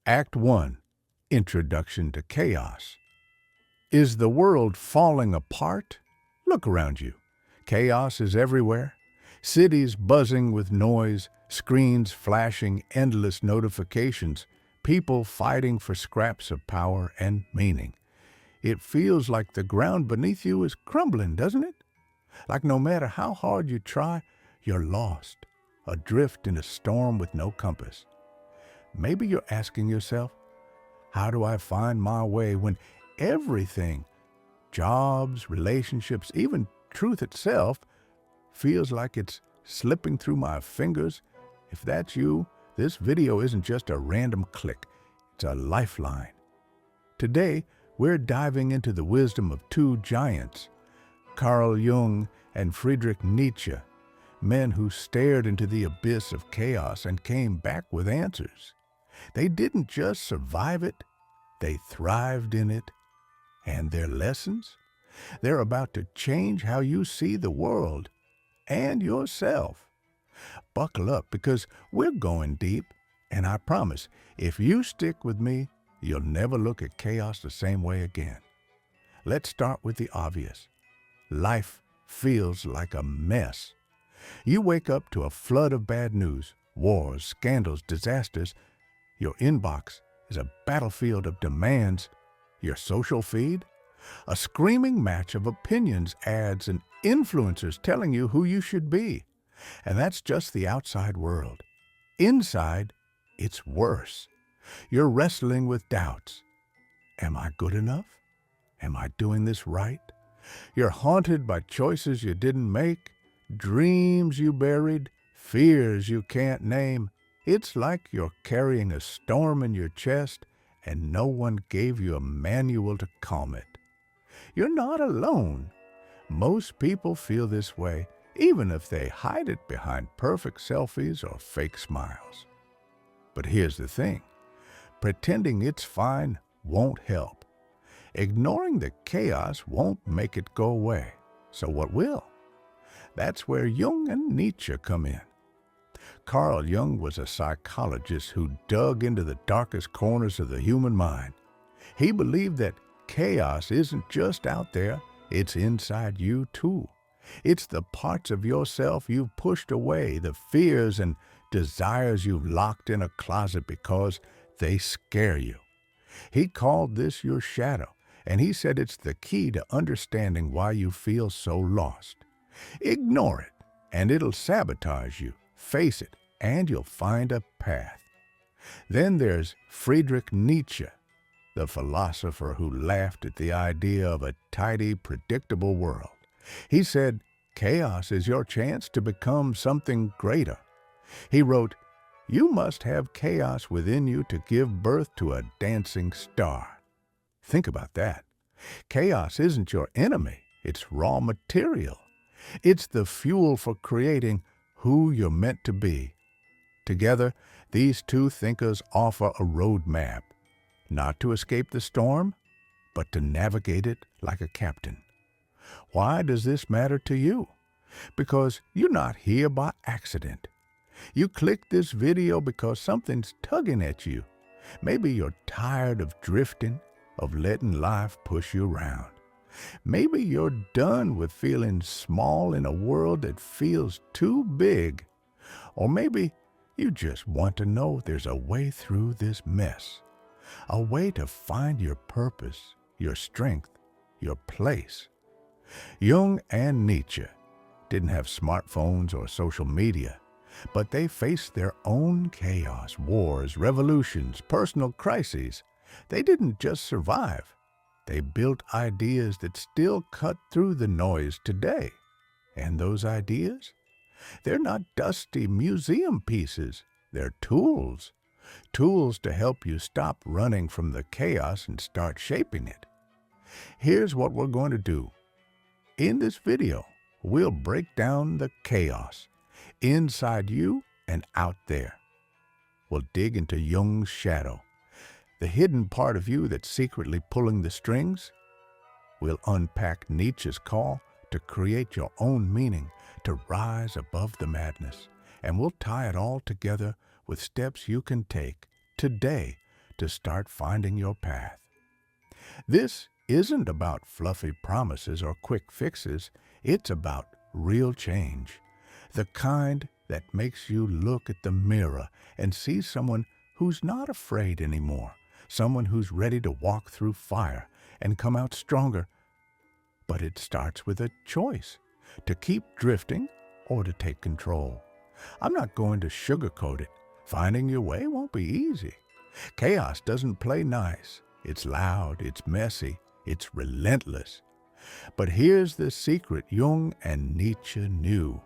Act 1. Introduction to Chaos. Is the world falling apart? Look around you. Chaos is everywhere. Cities buzzing with noise, screens flashing endless notifications, people fighting for scraps of power and meaning. It feels like the ground beneath you is crumbling, doesn't it? Like no matter how hard you try, you're lost, adrift in a storm with no compass. Maybe you're asking yourself, how do I find my way when everything, jobs, relationships, even truth itself, feels like it's slipping through my fingers? If that's you, this video isn't just a random click, it's a lifeline. Today, we're diving into the wisdom of two giants, Carl Jung and Friedrich Nietzsche, men who stared into the abyss of chaos and came back with answers. They didn't just survive it, they thrived in it. And their lessons? They're about to change how you see the world and yourself. Buckle up because we're going deep, and I promise, if you stick with me, you'll never look at chaos the same way again. Let's start with the obvious. Life feels like a mess. You wake up to a flood of bad news, wars, scandals, disasters. Your inbox is a battlefield of demands. Your social feed? A screaming match of opinions, ads, and influencers telling you who you should be. And that's just the outside world. Inside, it's worse. You're wrestling with doubts. Am I good enough? Am I doing this right? You're haunted by choices you didn't make, dreams you buried, fears you can't name. It's like you're carrying a storm in your chest and no one gave you a manual to calm it. You're not alone. Most people feel this way, even if they hide it behind perfect selfies or fake smiles. But here's the thing. Pretending it's fine won't help. Ignoring the chaos won't make it go away. So what will? That's where Jung and Nietzsche come in. Carl Jung was a psychologist who dug into the darkest corners of the human mind. He believed that chaos isn't just out there, it's inside you too. It's the parts of yourself you've pushed away, the fears and desires you've locked in a closet because they scare you. He called this your shadow, and he said it's the key to understanding why you feel so lost. Ignore it, and it'll sabotage you. Face it, and you'll find a path. Then there's Friedrich Nietzsche, the philosopher who laughed at the idea of a tidy, predictable world. He said, chaos is your chance to become something greater. He wrote, you must have chaos within you to give birth to a dancing star. Think about that. Chaos isn't your enemy, it's raw material. It's the fuel for creating who you're meant to be. Together, these two thinkers offer a roadmap, not to escape the storm, but to navigate it like a captain. Why does this matter to you? Because you're not here by accident. You clicked this video because something's tugging at you. Maybe you're tired of drifting, of letting life push you around. Maybe you're done with feeling small in a world that feels too big. Or maybe you just want to know there's a way through this mess. A way to find your purpose, your strength, your place. Jung and Nietzsche didn't have smartphones or social media, but they faced their own chaos, wars, revolutions, personal crises. They didn't just survive. They built ideas that still cut through the noise today. And those ideas? They're not dusty museum pieces. They're tools. Tools to help you stop running from the chaos and start shaping it. Here's what we're going to do. In this video, we'll break down the chaos, inside you and out there. We'll dig into Jung's shadow, the hidden part of you that's secretly pulling the strings. We'll unpack Nietzsche's call to create your own meaning, to rise above the madness. And we'll tie it all together with steps you can take today to start finding your path. This isn't about fluffy promises or quick fixes. It's about real change, the kind that makes you look at the mirror and see someone who's not afraid anymore, someone who's ready to walk through fire and come out stronger. But it starts with a choice, to keep drifting or to take control. I'm not going to sugarcoat it. Finding your way won't be easy. Chaos doesn't play nice. It's loud, it's messy, it's relentless. But here's the secret Jung and Nietzsche knew.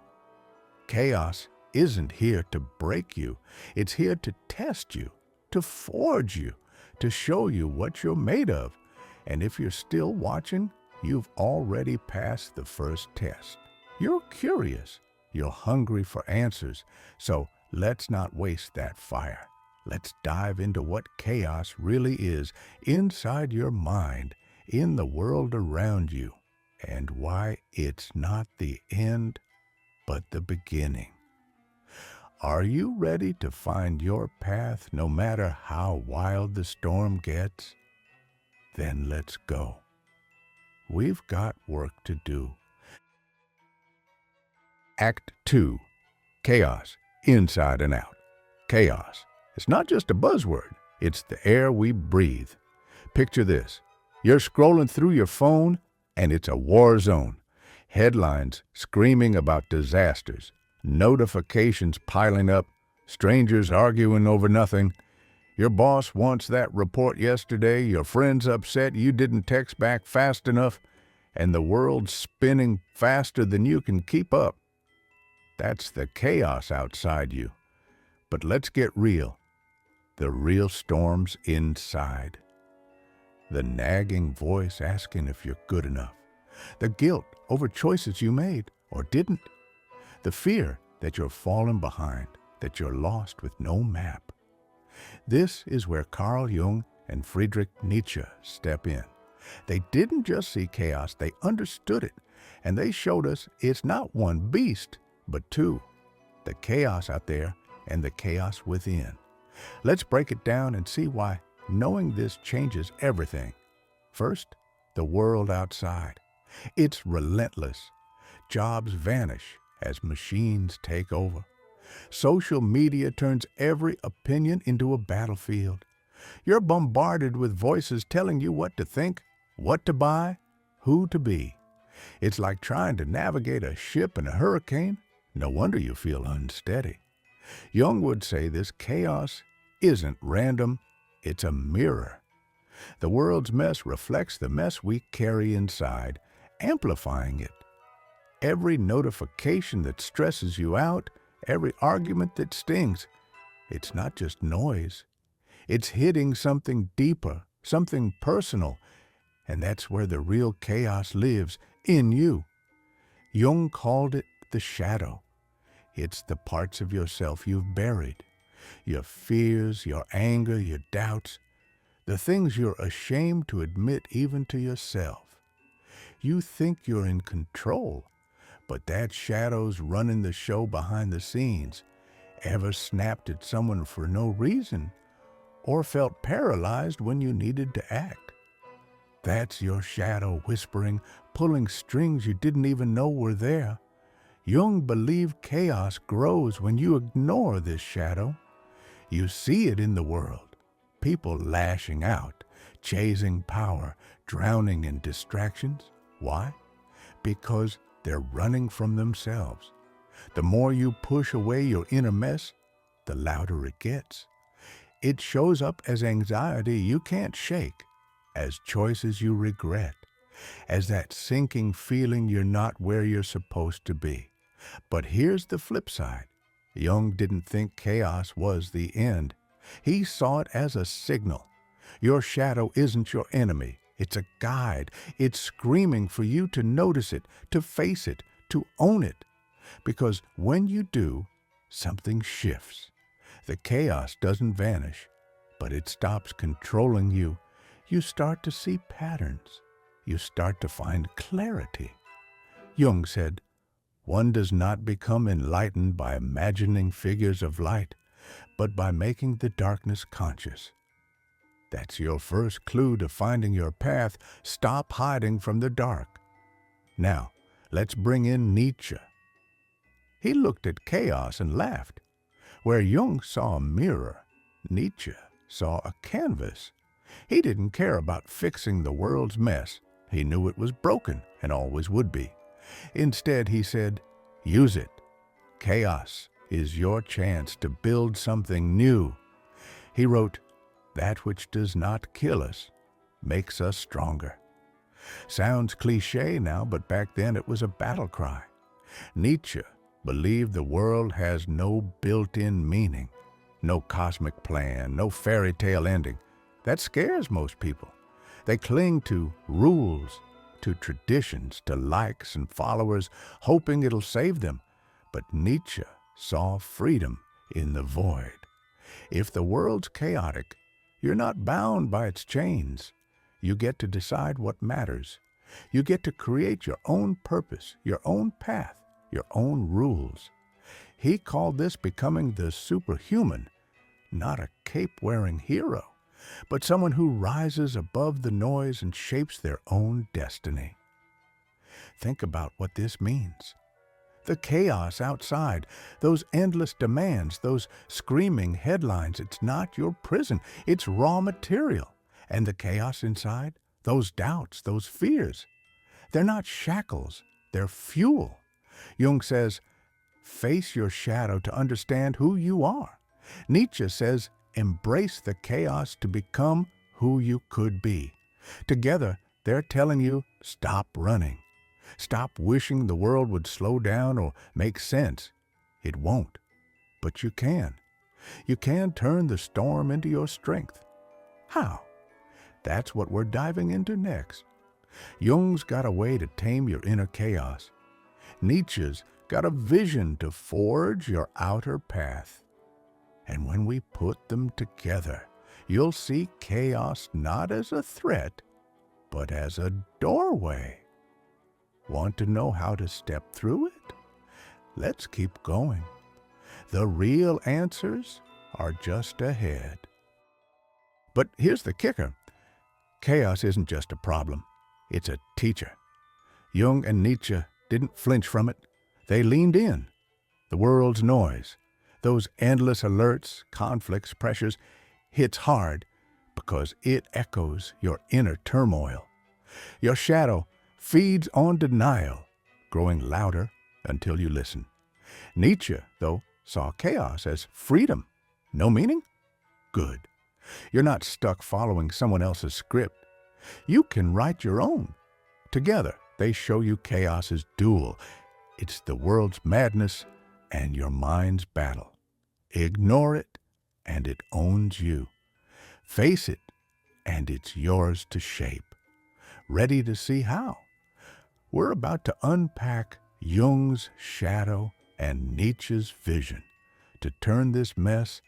Chaos isn't here to break you. It's here to test you, to forge you, to show you what you're made of. And if you're still watching, you've already passed the first test. You're curious. You're hungry for answers. So let's not waste that fire. Let's dive into what chaos really is inside your mind, in the world around you, and why it's not the end, but the beginning. Are you ready to find your path no matter how wild the storm gets? Then let's go. We've got work to do. Act 2. Chaos, inside and out. Chaos. It's not just a buzzword. It's the air we breathe. Picture this. You're scrolling through your phone, and it's a war zone. Headlines screaming about disasters, notifications piling up, strangers arguing over nothing. Your boss wants that report yesterday, your friend's upset you didn't text back fast enough, and the world's spinning faster than you can keep up. That's the chaos outside you. But let's get real. The real storm's inside. The nagging voice asking if you're good enough. The guilt over choices you made or didn't. The fear that you're falling behind, that you're lost with no map. This is where Carl Jung and Friedrich Nietzsche step in. They didn't just see chaos, they understood it. And they showed us it's not one beast, but two. The chaos out there and the chaos within. Let's break it down and see why knowing this changes everything. First, the world outside. It's relentless. Jobs vanish as machines take over. Social media turns every opinion into a battlefield. You're bombarded with voices telling you what to think, what to buy, who to be. It's like trying to navigate a ship in a hurricane. No wonder you feel unsteady. Jung would say this chaos isn't random, it's a mirror. The world's mess reflects the mess we carry inside, amplifying it. Every notification that stresses you out, every argument that stings, it's not just noise. It's hitting something deeper, something personal, and that's where the real chaos lives, in you. Jung called it the shadow. It's the parts of yourself you've buried, your fears, your anger, your doubts, the things you're ashamed to admit even to yourself. You think you're in control, but that shadow's running the show behind the scenes. Ever snapped at someone for no reason, or felt paralyzed when you needed to act? That's your shadow whispering, pulling strings you didn't even know were there. Jung believed chaos grows when you ignore this shadow. You see it in the world. People lashing out, chasing power, drowning in distractions. Why? Because they're running from themselves. The more you push away your inner mess, the louder it gets. It shows up as anxiety you can't shake, as choices you regret, as that sinking feeling you're not where you're supposed to be. But here's the flip side. Jung didn't think chaos was the end. He saw it as a signal. Your shadow isn't your enemy. It's a guide. It's screaming for you to notice it, to face it, to own it. Because when you do, something shifts. The chaos doesn't vanish, but it stops controlling you. You start to see patterns. You start to find clarity. Jung said, "One does not become enlightened by imagining figures of light, but by making the darkness conscious." That's your first clue to finding your path. Stop hiding from the dark. Now, let's bring in Nietzsche. He looked at chaos and laughed. Where Jung saw a mirror, Nietzsche saw a canvas. He didn't care about fixing the world's mess. He knew it was broken and always would be. Instead, he said, use it. Chaos is your chance to build something new. He wrote, that which does not kill us makes us stronger. Sounds cliche now, but back then it was a battle cry. Nietzsche believed the world has no built-in meaning, no cosmic plan, no fairy tale ending. That scares most people. They cling to rules, to traditions, to likes and followers, hoping it'll save them. But Nietzsche saw freedom in the void. If the world's chaotic, you're not bound by its chains. You get to decide what matters. You get to create your own purpose, your own path, your own rules. He called this becoming the superhuman, not a cape-wearing hero, but someone who rises above the noise and shapes their own destiny. Think about what this means. The chaos outside, those endless demands, those screaming headlines, it's not your prison, it's raw material. And the chaos inside, those doubts, those fears, they're not shackles, they're fuel. Jung says, face your shadow to understand who you are. Nietzsche says, embrace the chaos to become who you could be. Together, they're telling you, stop running. Stop wishing the world would slow down or make sense. It won't, but you can. You can turn the storm into your strength. How? That's what we're diving into next. Jung's got a way to tame your inner chaos. Nietzsche's got a vision to forge your outer path. And when we put them together, you'll see chaos not as a threat, but as a doorway. Want to know how to step through it? Let's keep going. The real answers are just ahead. But here's the kicker. Chaos isn't just a problem. It's a teacher. Jung and Nietzsche didn't flinch from it. They leaned in. The world's noise, those endless alerts, conflicts, pressures, hits hard because it echoes your inner turmoil. Your shadow feeds on denial, growing louder until you listen. Nietzsche, though, saw chaos as freedom. No meaning? Good. You're not stuck following someone else's script. You can write your own. Together, they show you chaos is dual. It's the world's madness and your mind's battle. Ignore it, and it owns you. Face it, and it's yours to shape. Ready to see how? We're about to unpack Jung's shadow and Nietzsche's vision to turn this mess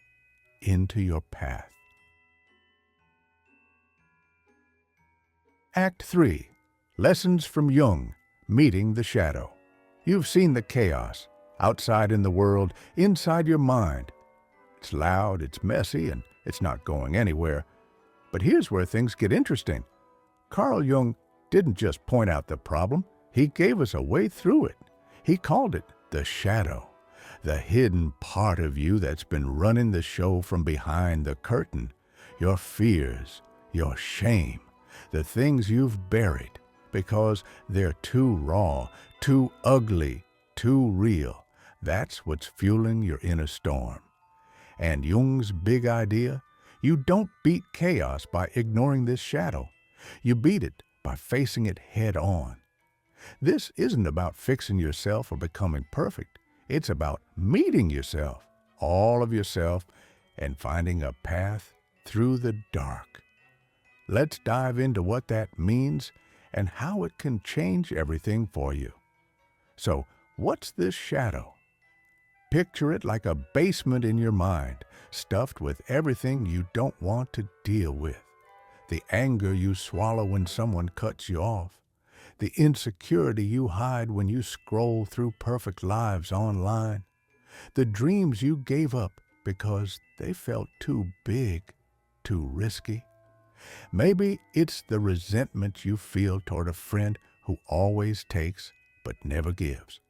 into your path. Act 3. Lessons from Jung, Meeting the Shadow. You've seen the chaos, outside in the world, inside your mind. It's loud, it's messy, and it's not going anywhere. But here's where things get interesting. Carl Jung didn't just point out the problem, he gave us a way through it. He called it the shadow, the hidden part of you that's been running the show from behind the curtain. Your fears, your shame, the things you've buried because they're too raw, too ugly, too real. That's what's fueling your inner storm. And Jung's big idea? You don't beat chaos by ignoring this shadow. You beat it by facing it head on. This isn't about fixing yourself or becoming perfect. It's about meeting yourself, all of yourself, and finding a path through the dark. Let's dive into what that means and how it can change everything for you. So, what's this shadow? Picture it like a basement in your mind, stuffed with everything you don't want to deal with. The anger you swallow when someone cuts you off. The insecurity you hide when you scroll through perfect lives online. The dreams you gave up because they felt too big, too risky. Maybe it's the resentment you feel toward a friend who always takes but never gives,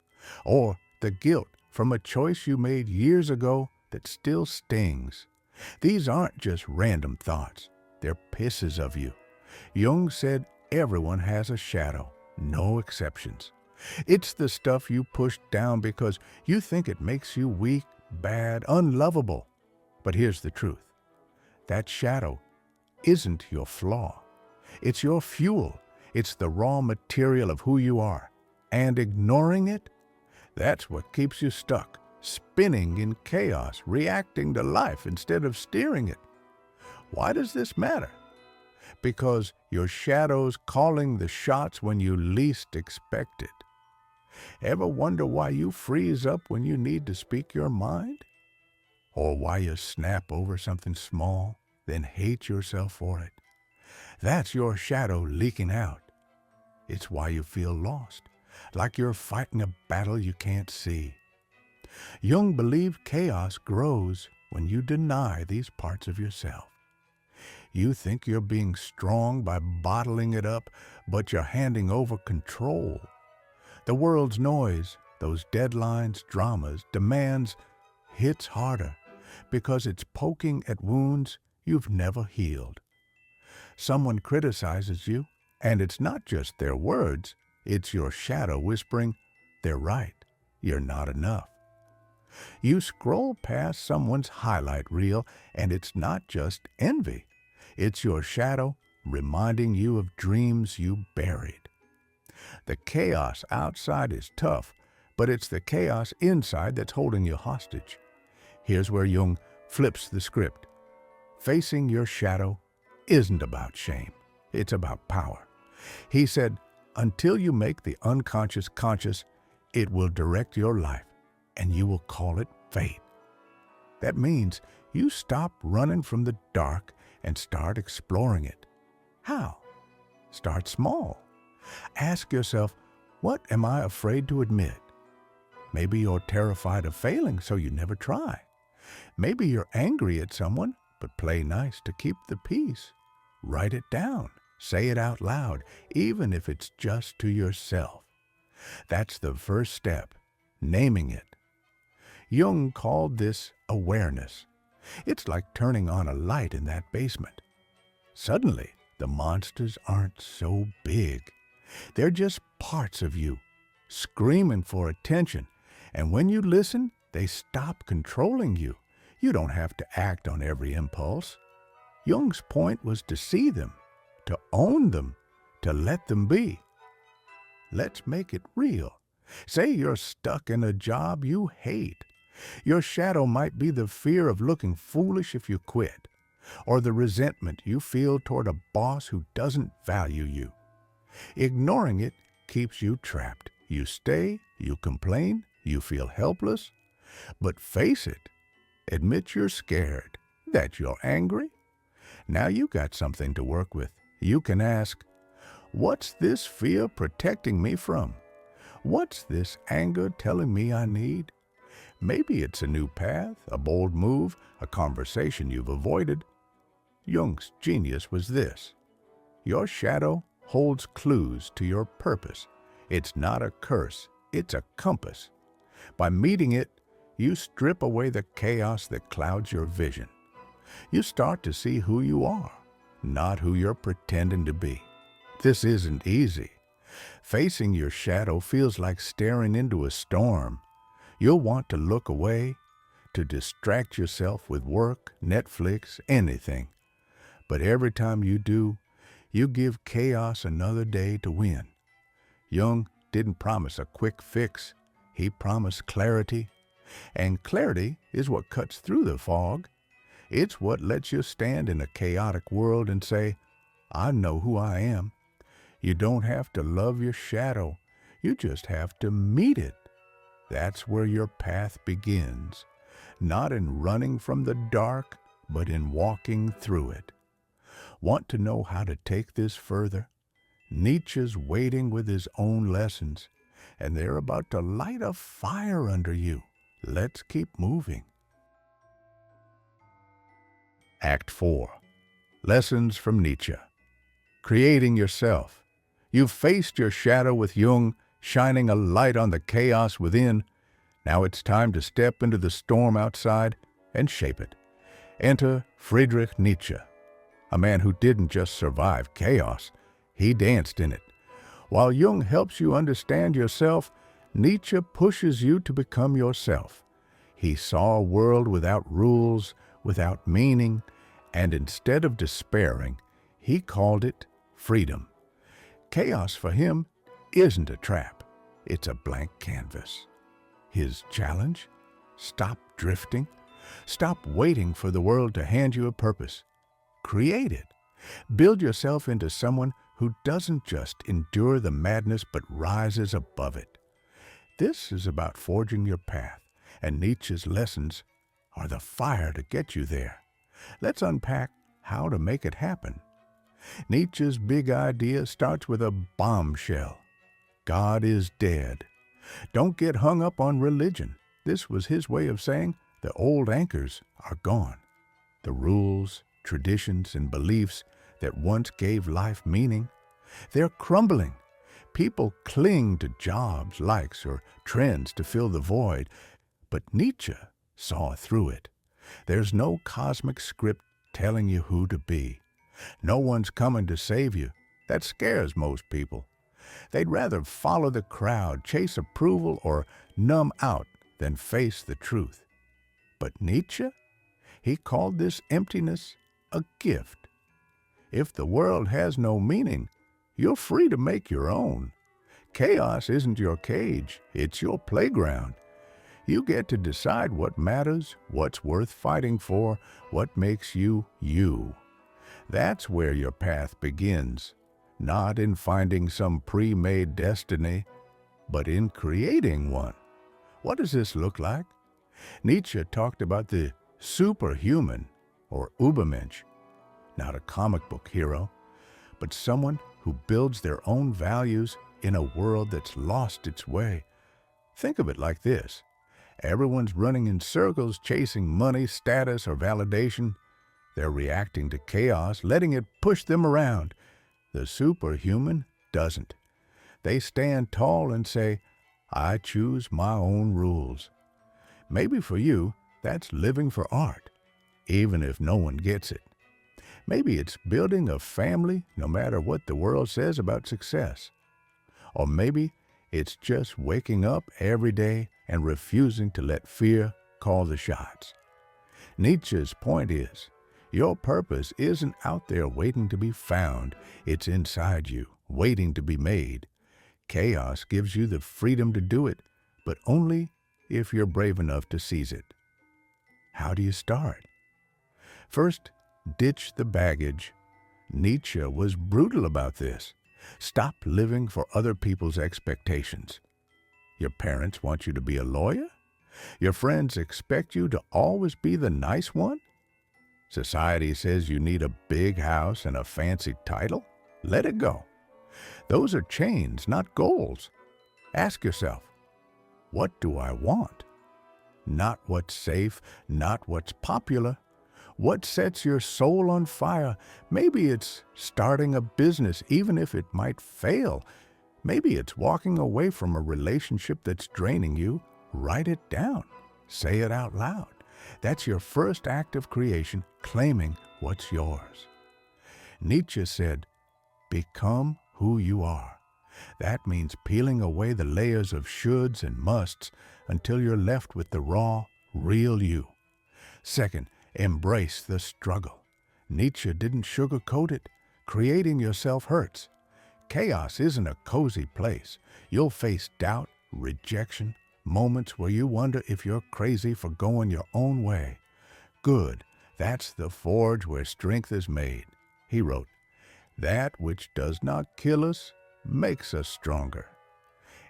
or the guilt from a choice you made years ago that still stings. These aren't just random thoughts, they're pieces of you. Jung said everyone has a shadow, no exceptions. It's the stuff you push down because you think it makes you weak, bad, unlovable. But here's the truth. That shadow isn't your flaw. It's your fuel. It's the raw material of who you are. And ignoring it, that's what keeps you stuck, spinning in chaos, reacting to life instead of steering it. Why does this matter? Because your shadow's calling the shots when you least expect it. Ever wonder why you freeze up when you need to speak your mind? Or why you snap over something small, then hate yourself for it? That's your shadow leaking out. It's why you feel lost, like you're fighting a battle you can't see. Jung believed chaos grows when you deny these parts of yourself. You think you're being strong by bottling it up, but you're handing over control. The world's noise, those deadlines, dramas, demands, hits harder because it's poking at wounds you've never healed. Someone criticizes you, and it's not just their words, it's your shadow whispering, "They're right, you're not enough." You scroll past someone's highlight reel, and it's not just envy. It's your shadow reminding you of dreams you buried. The chaos outside is tough, but it's the chaos inside that's holding you hostage. Here's where Jung flips the script. Facing your shadow isn't about shame. It's about power. He said, until you make the unconscious conscious, it will direct your life, and you will call it fate. That means you stop running from the dark and start exploring it. How? Start small. Ask yourself, what am I afraid to admit? Maybe you're terrified of failing, so you never try. Maybe you're angry at someone, but play nice to keep the peace. Write it down. Say it out loud, even if it's just to yourself. That's the first step, naming it. Jung called this awareness. It's like turning on a light in that basement. Suddenly, the monsters aren't so big. They're just parts of you, screaming for attention. And when you listen, they stop controlling you. You don't have to act on every impulse. Jung's point was to see them, to own them, to let them be. Let's make it real. Say you're stuck in a job you hate. Your shadow might be the fear of looking foolish if you quit, or the resentment you feel toward a boss who doesn't value you. Ignoring it keeps you trapped. You stay, you complain, you feel helpless. But face it. Admit you're scared, that you're angry. Now you got something to work with. You can ask, what's this fear protecting me from? What's this anger telling me I need? Maybe it's a new path, a bold move, a conversation you've avoided. Jung's genius was this. Your shadow holds clues to your purpose. It's not a curse, it's a compass. By meeting it, you strip away the chaos that clouds your vision. You start to see who you are, not who you're pretending to be. This isn't easy. Facing your shadow feels like staring into a storm. You'll want to look away, to distract yourself with work, Netflix, anything. But every time you do, you give chaos another day to win. Jung didn't promise a quick fix. He promised clarity. And clarity is what cuts through the fog. It's what lets you stand in a chaotic world and say, I know who I am. You don't have to love your shadow. You just have to meet it. That's where your path begins, not in running from the dark, but in walking through it. Want to know how to take this further? Nietzsche's waiting with his own lessons, and they're about to light a fire under you. Let's keep moving. Act 4. Lessons from Nietzsche. Creating yourself. You've faced your shadow with Jung, shining a light on the chaos within. Now it's time to step into the storm outside and shape it. Enter Friedrich Nietzsche, a man who didn't just survive chaos, he danced in it. While Jung helps you understand yourself, Nietzsche pushes you to become yourself. He saw a world without rules, without meaning, and instead of despairing, he called it freedom. Chaos for him isn't a trap, it's a blank canvas. His challenge? Stop drifting. Stop waiting for the world to hand you a purpose. Create it. Build yourself into someone who doesn't just endure the madness but rises above it. This is about forging your path, and Nietzsche's lessons are the fire to get you there. Let's unpack how to make it happen. Nietzsche's big idea starts with a bombshell. God is dead. Don't get hung up on religion. This was his way of saying the old anchors are gone. The rules, traditions, and beliefs that once gave life meaning, they're crumbling. People cling to jobs, likes, or trends to fill the void, but Nietzsche saw through it. There's no cosmic script telling you who to be. No one's coming to save you. That scares most people. They'd rather follow the crowd, chase approval, or numb out than face the truth. But Nietzsche? He called this emptiness a gift. If the world has no meaning, you're free to make your own. Chaos isn't your cage, it's your playground. You get to decide what matters, what's worth fighting for, what makes you you. That's where your path begins, not in finding some pre-made destiny, but in creating one. What does this look like? Nietzsche talked about the superhuman, or Übermensch, not a comic book hero, but someone who builds their own values in a world that's lost its way. Think of it like this. Everyone's running in circles, chasing money, status, or validation. They're reacting to chaos, letting it push them around. The superhuman doesn't. They stand tall and say, I choose my own rules. Maybe for you, that's living for art, even if no one gets it. Maybe it's building a family no matter what the world says about success. Or maybe it's just waking up every day and refusing to let fear call the shots. Nietzsche's point is, your purpose isn't out there waiting to be found. It's inside you, waiting to be made. Chaos gives you the freedom to do it, but only if you're brave enough to seize it. How do you start? First, ditch the baggage. Nietzsche was brutal about this. Stop living for other people's expectations. Your parents want you to be a lawyer? Your friends expect you to always be the nice one? Society says you need a big house and a fancy title? Let it go. Those are chains, not goals. Ask yourself, what do I want? Not what's safe, not what's popular. What sets your soul on fire? Maybe it's starting a business, even if it might fail. Maybe it's walking away from a relationship that's draining you. Write it down. Say it out loud. That's your first act of creation, claiming what's yours. Nietzsche said, become who you are. That means peeling away the layers of shoulds and musts until you're left with the raw, real you. Second, embrace the struggle. Nietzsche didn't sugarcoat it. Creating yourself hurts. Chaos isn't a cozy place. You'll face doubt, rejection, moments where you wonder if you're crazy for going your own way. Good, that's the forge where strength is made. He wrote, that which does not kill us makes us stronger.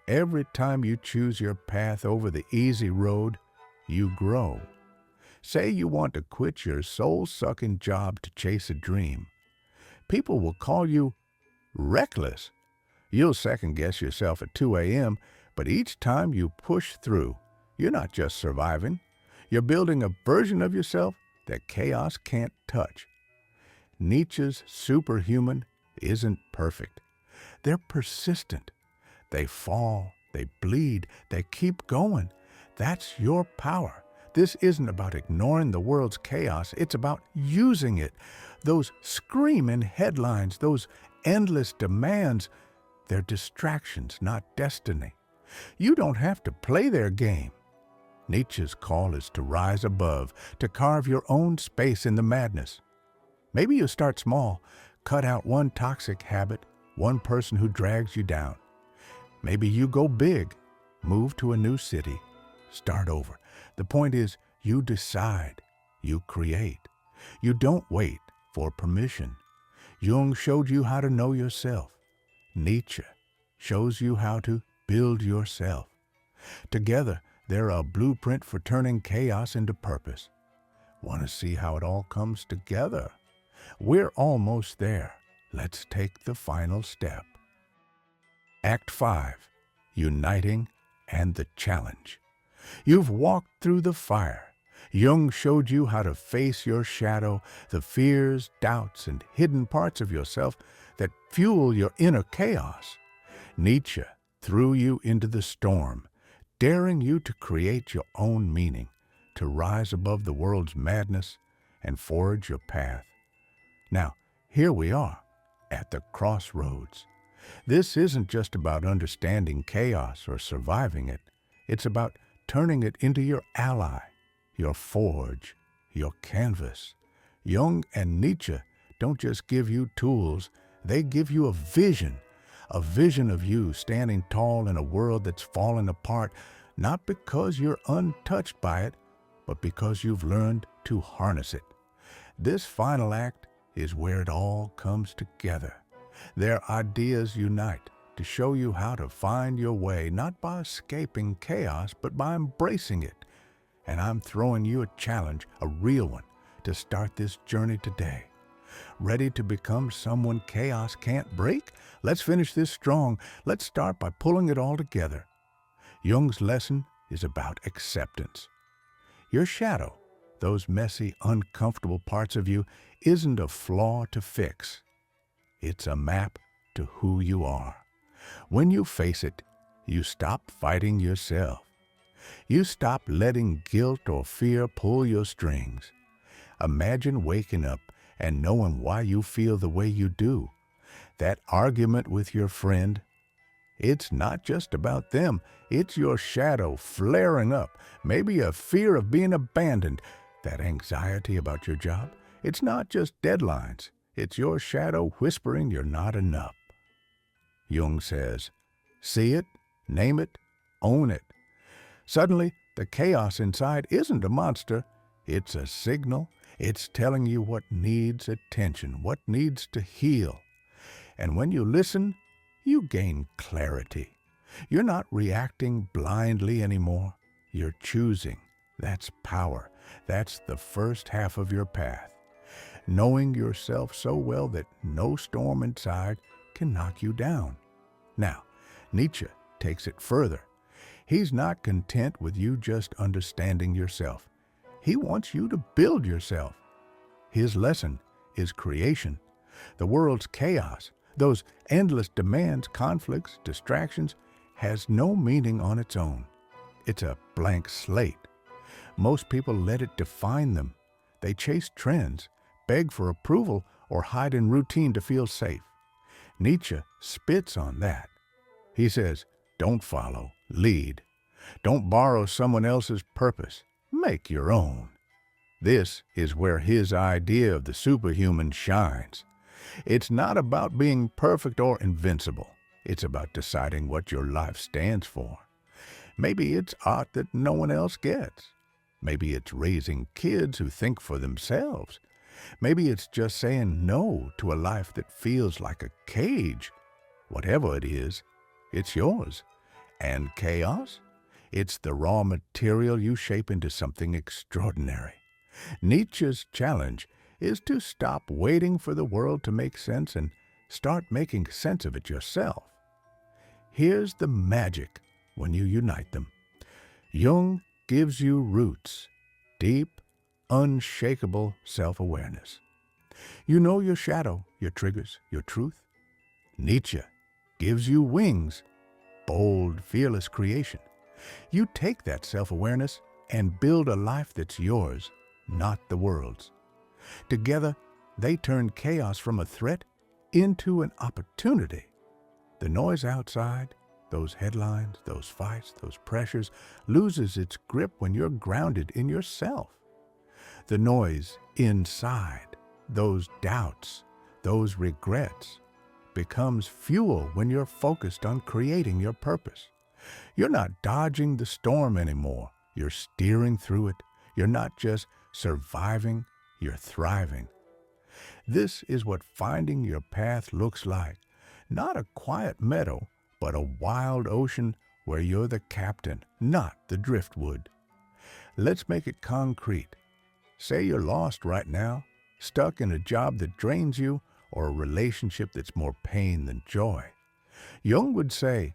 Every time you choose your path over the easy road, you grow. Say you want to quit your soul-sucking job to chase a dream. People will call you reckless. You'll second-guess yourself at 2 a.m., but each time you push through, you're not just surviving. You're building a version of yourself that chaos can't touch. Nietzsche's superhuman isn't perfect. They're persistent. They fall, they bleed, they keep going. That's your power. This isn't about ignoring the world's chaos. It's about using it. Those screaming headlines, those endless demands, they're distractions, not destiny. You don't have to play their game. Nietzsche's call is to rise above, to carve your own space in the madness. Maybe you start small, cut out one toxic habit, one person who drags you down. Maybe you go big, move to a new city, start over. The point is, you decide, you create. You don't wait for permission. Jung showed you how to know yourself. Nietzsche shows you how to build yourself. Together, they're a blueprint for turning chaos into purpose. Want to see how it all comes together? We're almost there. Let's take the final step. Act 5, Uniting and the Challenge. You've walked through the fire. Jung showed you how to face your shadow, the fears, doubts, and hidden parts of yourself that fuel your inner chaos. Nietzsche threw you into the storm, daring you to create your own meaning, to rise above the world's madness and forge your path. Now, here we are, at the crossroads. This isn't just about understanding chaos or surviving it. It's about turning it into your ally, your forge, your canvas. Jung and Nietzsche don't just give you tools, they give you a vision of you standing tall in a world that's falling apart, not because you're untouched by it, but because you've learned to harness it. This final act is where it all comes together. Their ideas unite to show you how to find your way, not by escaping chaos, but by embracing it. And I'm throwing you a challenge, a real one, to start this journey today. Ready to become someone chaos can't break? Let's finish this strong. Let's start by pulling it all together. Jung's lesson is about acceptance. Your shadow, those messy, uncomfortable parts of you, isn't a flaw to fix. It's a map to who you are. When you face it, you stop fighting yourself. You stop letting guilt or fear pull your strings. Imagine waking up and knowing why you feel the way you do. That argument with your friend, it's not just about them. It's your shadow flaring up. Maybe a fear of being abandoned. That anxiety about your job, it's not just deadlines. It's your shadow whispering you're not enough. Jung says, see it, name it, own it. Suddenly, the chaos inside isn't a monster. It's a signal. It's telling you what needs attention, what needs to heal. And when you listen, you gain clarity. You're not reacting blindly anymore. You're choosing. That's power. That's the first half of your path. Knowing yourself so well that no storm inside can knock you down. Now, Nietzsche takes it further. He's not content with you just understanding yourself. He wants you to build yourself. His lesson is creation. The world's chaos, those endless demands, conflicts, distractions, has no meaning on its own. It's a blank slate. Most people let it define them. They chase trends, beg for approval, or hide in routine to feel safe. Nietzsche spits on that. He says, don't follow, lead. Don't borrow someone else's purpose. Make your own. This is where his idea of the superhuman shines. It's not about being perfect or invincible. It's about deciding what your life stands for. Maybe it's art that no one else gets. Maybe it's raising kids who think for themselves. Maybe it's just saying no to a life that feels like a cage. Whatever it is, it's yours. And chaos? It's the raw material you shape into something extraordinary. Nietzsche's challenge is to stop waiting for the world to make sense and start making sense of it yourself. Here's the magic when you unite them. Jung gives you roots, deep, unshakable self-awareness. You know your shadow, your triggers, your truth. Nietzsche gives you wings, bold, fearless creation. You take that self-awareness and build a life that's yours, not the world's. Together, they turn chaos from a threat into an opportunity. The noise outside, those headlines, those fights, those pressures, loses its grip when you're grounded in yourself. The noise inside, those doubts, those regrets, becomes fuel when you're focused on creating your purpose. You're not dodging the storm anymore. You're steering through it. You're not just surviving, you're thriving. This is what finding your path looks like. Not a quiet meadow, but a wild ocean where you're the captain, not the driftwood. Let's make it concrete. Say you're lost right now, stuck in a job that drains you, or a relationship that's more pain than joy. Jung would say,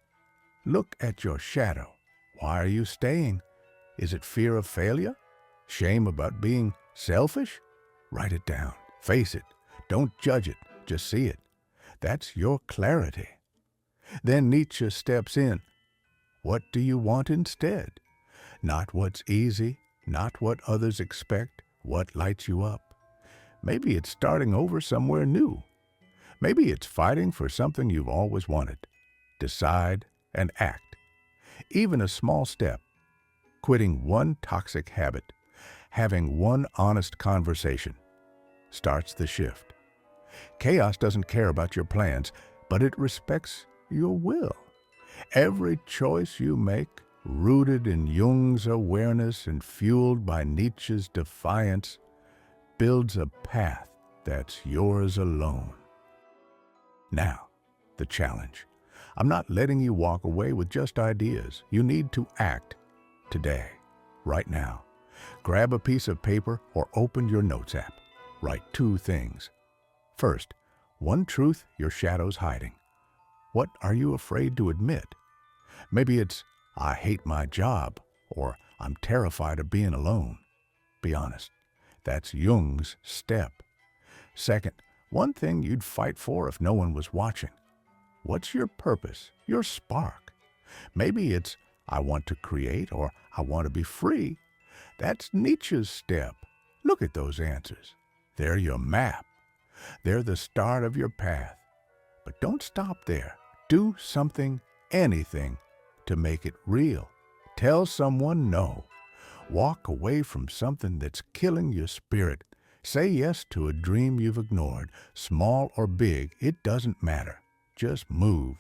look at your shadow. Why are you staying? Is it fear of failure? Shame about being selfish? Write it down. Face it. Don't judge it. Just see it. That's your clarity. Then Nietzsche steps in. What do you want instead? Not what's easy, not what others expect, what lights you up. Maybe it's starting over somewhere new. Maybe it's fighting for something you've always wanted. Decide and act. Even a small step, quitting one toxic habit, having one honest conversation, starts the shift. Chaos doesn't care about your plans, but it respects your will. Every choice you make, rooted in Jung's awareness and fueled by Nietzsche's defiance, builds a path that's yours alone. Now, the challenge. I'm not letting you walk away with just ideas. You need to act today, right now. Grab a piece of paper or open your notes app. Write 2 things. First, one truth your shadow's hiding. What are you afraid to admit? Maybe it's, I hate my job, or I'm terrified of being alone. Be honest. That's Jung's step. Second, one thing you'd fight for if no one was watching. What's your purpose, your spark? Maybe it's, I want to create, or I want to be free. That's Nietzsche's step. Look at those answers. They're your map. They're the start of your path. But don't stop there. Do something, anything, to make it real. Tell someone no. Walk away from something that's killing your spirit. Say yes to a dream you've ignored. Small or big, it doesn't matter. Just move.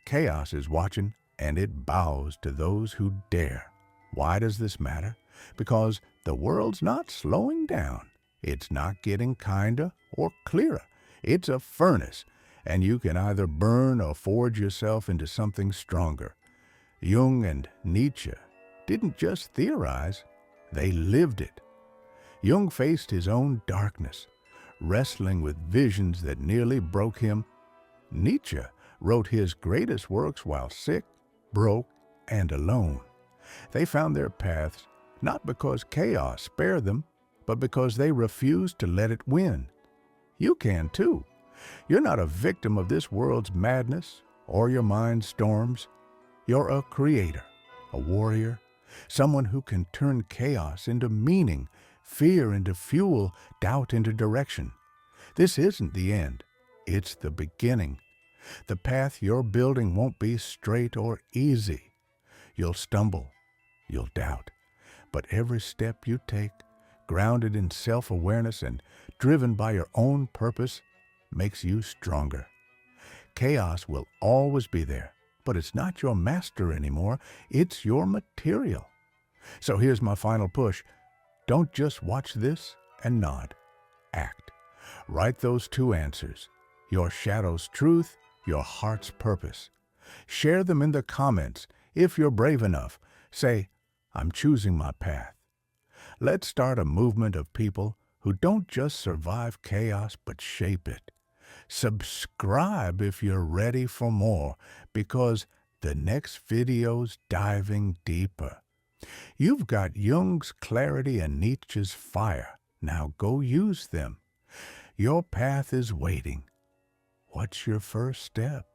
Chaos is watching, and it bows to those who dare. Why does this matter? Because the world's not slowing down. It's not getting kinder or clearer. It's a furnace, and you can either burn or forge yourself into something stronger. Jung and Nietzsche didn't just theorize, they lived it. Jung faced his own darkness, wrestling with visions that nearly broke him. Nietzsche wrote his greatest works while sick, broke, and alone. They found their paths not because chaos spared them, but because they refused to let it win. You can too. You're not a victim of this world's madness or your mind's storms. You're a creator, a warrior, someone who can turn chaos into meaning, fear into fuel, doubt into direction. This isn't the end. It's the beginning. The path you're building won't be straight or easy. You'll stumble. You'll doubt. But every step you take, grounded in self-awareness and driven by your own purpose, makes you stronger. Chaos will always be there, but it's not your master anymore. It's your material. So here's my final push. Don't just watch this and nod. Act. Write those 2 answers. Your shadow's truth, your heart's purpose. Share them in the comments if you're brave enough. Say, I'm choosing my path. Let's start a movement of people who don't just survive chaos but shape it. Subscribe if you're ready for more, because the next video's diving deeper. You've got Jung's clarity and Nietzsche's fire. Now go use them. Your path is waiting. What's your first step?